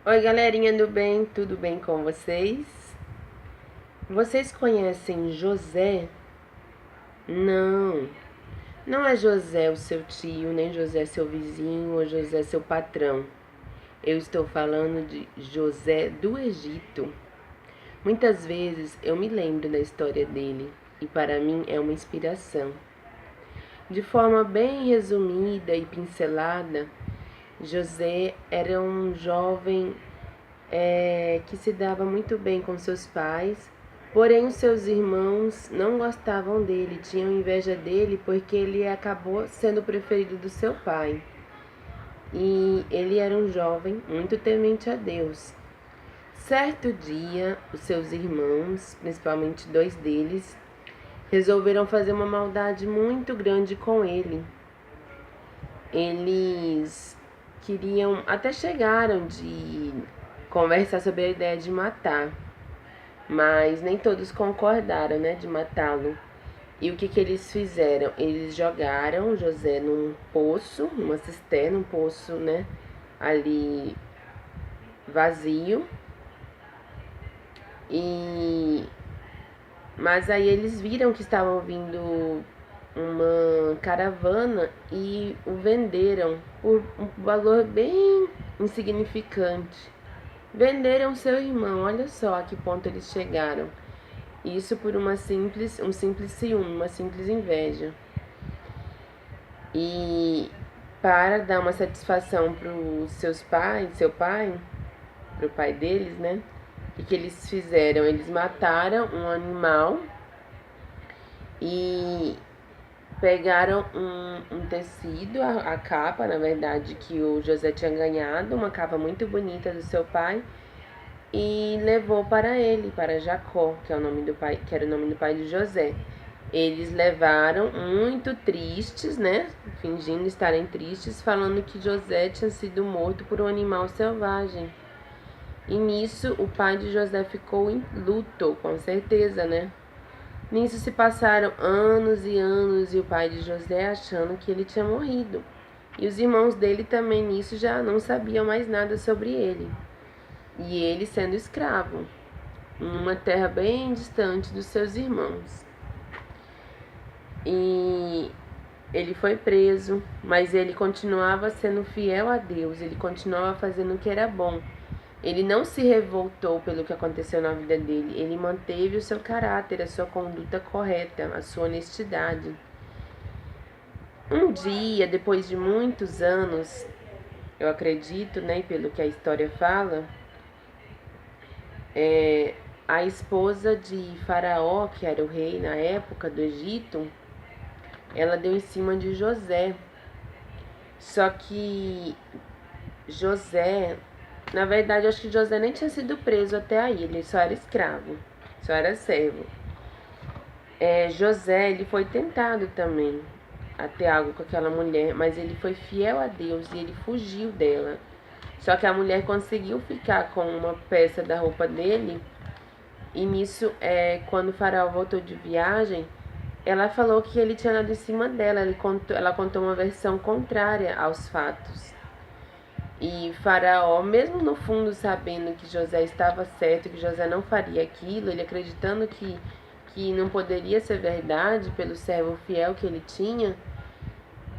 Oi, galerinha do bem, tudo bem com vocês? Vocês conhecem José? Não, não é José o seu tio, nem José seu vizinho ou José seu patrão. Eu estou falando de José do Egito. Muitas vezes eu me lembro da história dele e para mim é uma inspiração. De forma bem resumida e pincelada, José era um jovem que se dava muito bem com seus pais, porém os seus irmãos não gostavam dele, tinham inveja dele porque ele acabou sendo o preferido do seu pai. E ele era um jovem muito temente a Deus. Certo dia, os seus irmãos, principalmente dois deles, resolveram fazer uma maldade muito grande com ele. Eles até chegaram de conversar sobre a ideia de matar, mas nem todos concordaram, né, de matá-lo. E o que eles fizeram? Eles jogaram José num poço, numa cisterna, um poço, né, ali vazio. E mas aí eles viram que estavam vindo uma caravana e o venderam por um valor bem insignificante. Venderam seu irmão, olha só a que ponto eles chegaram. Isso por um simples ciúme, uma simples inveja. E para dar uma satisfação para os seus pais, seu pai, para o pai deles, né? O que eles fizeram? Eles mataram um animal e pegaram um tecido, a capa, na verdade, que o José tinha ganhado, uma capa muito bonita do seu pai, e levou para ele, para Jacó, que é o nome do pai, que era o nome do pai de José. Eles levaram muito tristes, né? Fingindo estarem tristes, falando que José tinha sido morto por um animal selvagem. E nisso o pai de José ficou em luto, com certeza, né? Nisso se passaram anos e anos e o pai de José achando que ele tinha morrido. E os irmãos dele também nisso já não sabiam mais nada sobre ele. E ele sendo escravo, em uma terra bem distante dos seus irmãos. E ele foi preso, mas ele continuava sendo fiel a Deus, ele continuava fazendo o que era bom. Ele não se revoltou pelo que aconteceu na vida dele, ele manteve o seu caráter, a sua conduta correta, a sua honestidade. Um dia, depois de muitos anos, eu acredito, né, pelo que a história fala, a esposa de Faraó, que era o rei na época do Egito, ela deu em cima de José. Só que José, na verdade, acho que José nem tinha sido preso até aí, ele só era escravo, só era servo. José, ele foi tentado também a ter algo com aquela mulher, mas ele foi fiel a Deus e ele fugiu dela. Só que a mulher conseguiu ficar com uma peça da roupa dele. E nisso, quando o faraó voltou de viagem, ela falou que ele tinha dado em cima dela. Ela contou uma versão contrária aos fatos. E Faraó, mesmo no fundo sabendo que José estava certo, que José não faria aquilo, ele acreditando que não poderia ser verdade pelo servo fiel que ele tinha,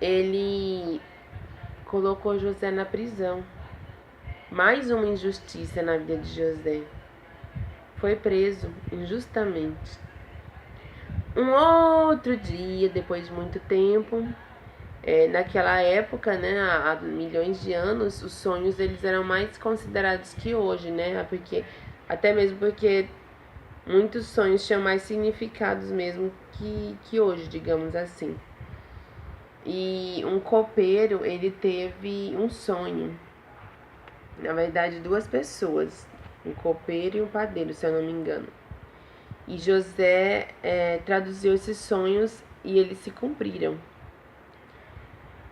ele colocou José na prisão. Mais uma injustiça na vida de José. Foi preso injustamente. Um outro dia, depois de muito tempo, naquela época, né, há milhões de anos, os sonhos eles eram mais considerados que hoje, né? Até mesmo porque muitos sonhos tinham mais significados mesmo que hoje, digamos assim. E um copeiro, ele teve um sonho. Na verdade, duas pessoas, um copeiro e um padeiro, se eu não me engano. E José traduziu esses sonhos e eles se cumpriram.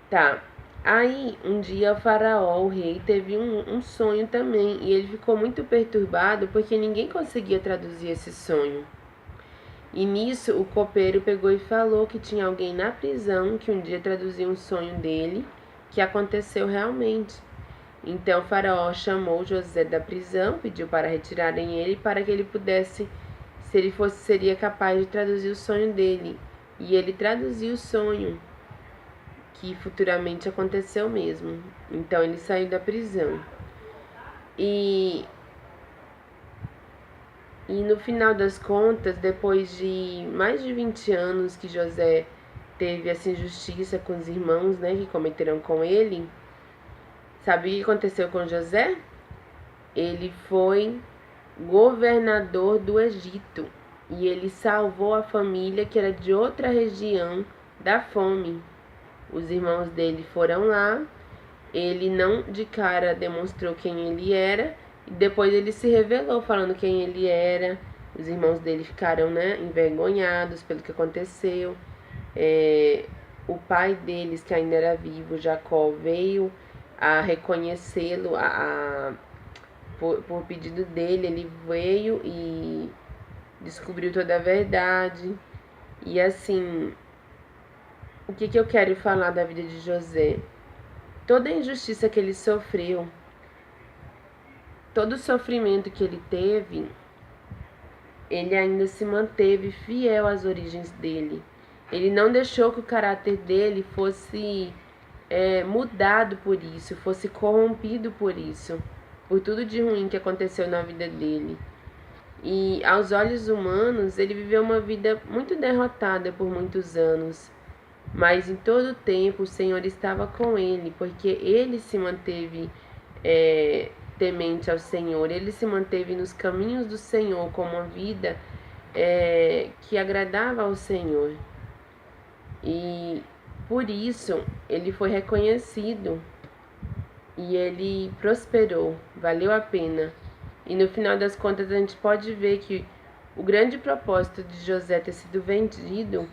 Tá. Aí, um dia, o faraó, o rei, teve um sonho também. E ele ficou muito perturbado porque ninguém conseguia traduzir esse sonho. E nisso, o copeiro pegou e falou que tinha alguém na prisão que um dia traduziu um sonho dele que aconteceu realmente. Então Faraó chamou José da prisão, pediu para retirarem ele para que ele pudesse, se ele fosse, seria capaz de traduzir o sonho dele. E ele traduziu o sonho, que futuramente aconteceu mesmo. Então ele saiu da prisão. E no final das contas, depois de mais de 20 anos que José teve essa injustiça com os irmãos, né, que cometeram com ele, sabe o que aconteceu com José? Ele foi governador do Egito e ele salvou a família que era de outra região da fome. Os irmãos dele foram lá, ele não de cara demonstrou quem ele era e depois ele se revelou falando quem ele era. Os irmãos dele ficaram, né, envergonhados pelo que aconteceu. O pai deles, que ainda era vivo, Jacó, veio a reconhecê-lo por pedido dele. Ele veio e descobriu toda a verdade. E assim, o que eu quero falar da vida de José? Toda a injustiça que ele sofreu, todo o sofrimento que ele teve, ele ainda se manteve fiel às origens dele. Ele não deixou que o caráter dele fosse mudado por isso, fosse corrompido por isso, por tudo de ruim que aconteceu na vida dele. E aos olhos humanos, ele viveu uma vida muito derrotada por muitos anos. Mas em todo o tempo o Senhor estava com ele, porque ele se manteve temente ao Senhor, ele se manteve nos caminhos do Senhor com uma vida que agradava ao Senhor. E por isso ele foi reconhecido e ele prosperou, valeu a pena. E no final das contas a gente pode ver que o grande propósito de José ter sido vendido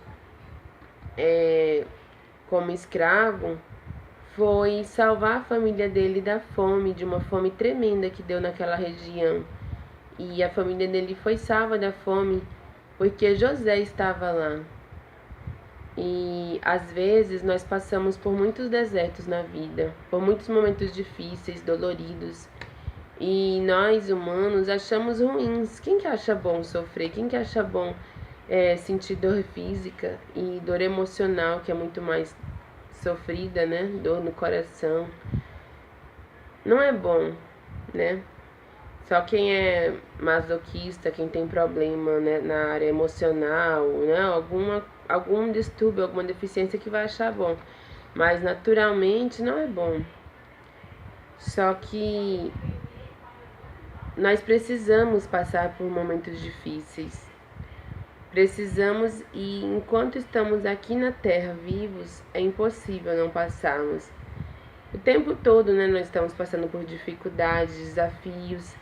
como escravo foi salvar a família dele da fome, de uma fome tremenda que deu naquela região. E a família dele foi salva da fome porque José estava lá. E às vezes nós passamos por muitos desertos na vida, por muitos momentos difíceis, doloridos. E nós, humanos, achamos ruins. Quem que acha bom sofrer? Quem que acha bom sentir dor física e dor emocional, que é muito mais sofrida, né? Dor no coração. Não é bom, né? Só quem é masoquista, quem tem problema, né, na área emocional, né? Algum distúrbio, alguma deficiência que vai achar bom. Mas naturalmente não é bom. Só que nós precisamos passar por momentos difíceis. Precisamos, e enquanto estamos aqui na Terra vivos, é impossível não passarmos. O tempo todo, né, nós estamos passando por dificuldades, desafios,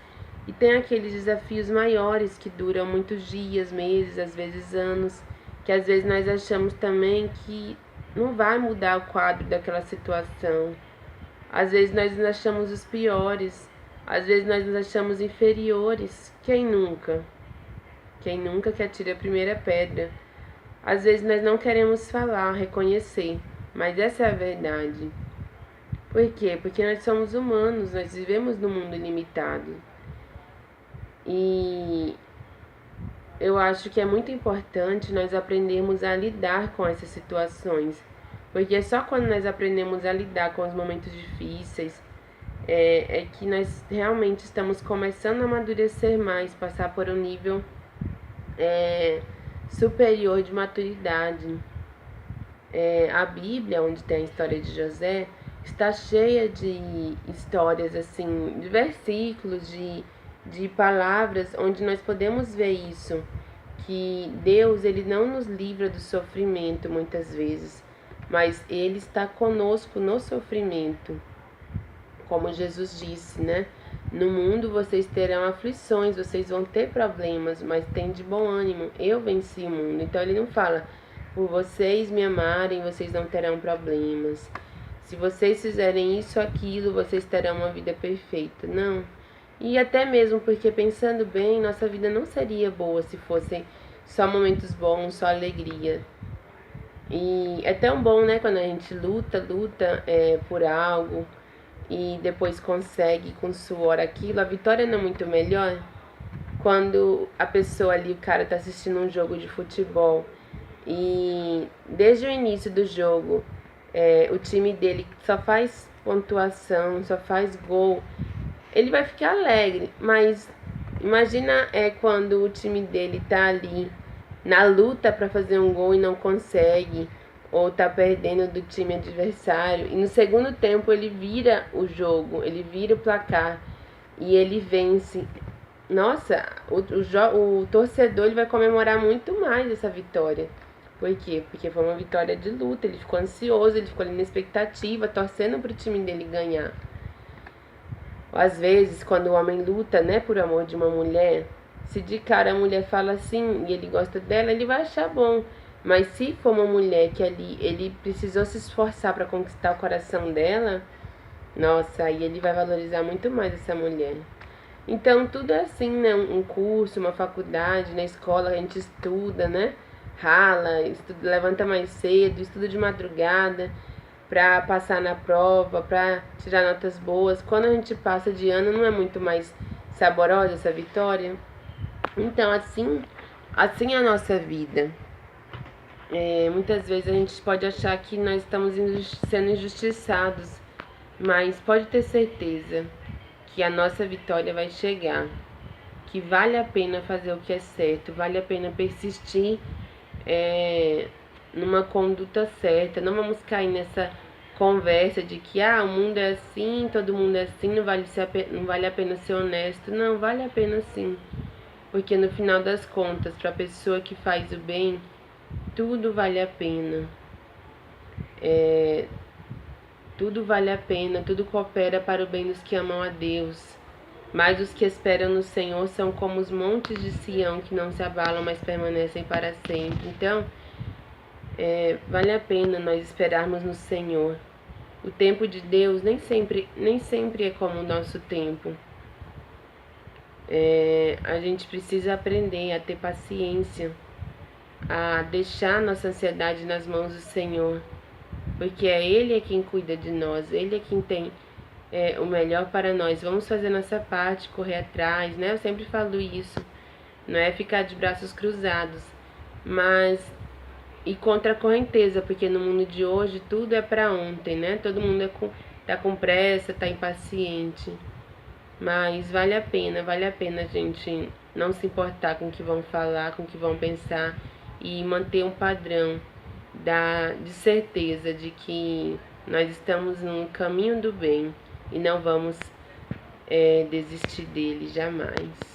e tem aqueles desafios maiores que duram muitos dias, meses, às vezes anos, que às vezes nós achamos também que não vai mudar o quadro daquela situação. Às vezes nós nos achamos os piores, às vezes nós nos achamos inferiores. Quem nunca? Quem nunca que atire a primeira pedra? Às vezes nós não queremos falar, reconhecer, mas essa é a verdade. Por quê? Porque nós somos humanos, nós vivemos num mundo limitado. E eu acho que é muito importante nós aprendermos a lidar com essas situações. Porque só quando nós aprendemos a lidar com os momentos difíceis é que nós realmente estamos começando a amadurecer mais, passar por um nível superior de maturidade. A Bíblia, onde tem a história de José, está cheia de histórias, assim, de versículos, de palavras, onde nós podemos ver isso, que Deus, ele não nos livra do sofrimento muitas vezes, mas ele está conosco no sofrimento. Como Jesus disse, né? No mundo vocês terão aflições, vocês vão ter problemas, mas tem de bom ânimo, eu venci o mundo. Então ele não fala, por vocês me amarem, vocês não terão problemas. Se vocês fizerem isso, aquilo, vocês terão uma vida perfeita. Não. E até mesmo porque, pensando bem, nossa vida não seria boa se fossem só momentos bons, só alegria. E é tão bom, né, quando a gente luta por algo, e depois consegue com suor aquilo, a vitória não é muito melhor? Quando a pessoa ali, o cara tá assistindo um jogo de futebol e desde o início do jogo o time dele só faz pontuação, só faz gol, ele vai ficar alegre, mas imagina quando o time dele tá ali na luta para fazer um gol e não consegue, ou tá perdendo do time adversário, e no segundo tempo ele vira o jogo, ele vira o placar e ele vence. Nossa, o torcedor ele vai comemorar muito mais essa vitória. Por quê? Porque foi uma vitória de luta, ele ficou ansioso, ele ficou ali na expectativa, torcendo pro time dele ganhar. Às vezes, quando o homem luta, né, por amor de uma mulher, se de cara a mulher fala assim e ele gosta dela, ele vai achar bom. Mas se for uma mulher que ali ele precisou se esforçar para conquistar o coração dela, nossa, aí ele vai valorizar muito mais essa mulher. Então, tudo é assim, né? Um curso, uma faculdade, na escola a gente estuda, né? Rala, estuda, levanta mais cedo, estuda de madrugada para passar na prova, para tirar notas boas. Quando a gente passa de ano, não é muito mais saborosa essa vitória? Então, assim é a nossa vida. Muitas vezes a gente pode achar que nós estamos sendo injustiçados, mas pode ter certeza que a nossa vitória vai chegar, que vale a pena fazer o que é certo, vale a pena persistir numa conduta certa. Não vamos cair nessa conversa de que o mundo é assim, todo mundo é assim, não vale a pena ser honesto. Não, vale a pena sim, porque no final das contas, para a pessoa que faz o bem, tudo vale a pena. Tudo vale a pena, tudo coopera para o bem dos que amam a Deus. Mas os que esperam no Senhor são como os montes de Sião, que não se abalam, mas permanecem para sempre. Então, vale a pena nós esperarmos no Senhor. O tempo de Deus nem sempre é como o nosso tempo. A gente precisa aprender a ter paciência, a deixar nossa ansiedade nas mãos do Senhor, porque Ele quem cuida de nós, Ele é quem tem o melhor para nós. Vamos fazer nossa parte, correr atrás, né? Eu sempre falo isso, não é ficar de braços cruzados, mas ir contra a correnteza, porque no mundo de hoje tudo é para ontem, né? Todo mundo tá com pressa, tá impaciente, mas vale a pena a gente não se importar com o que vão falar, com o que vão pensar e manter um padrão de certeza de que nós estamos no caminho do bem e não vamos desistir dele jamais.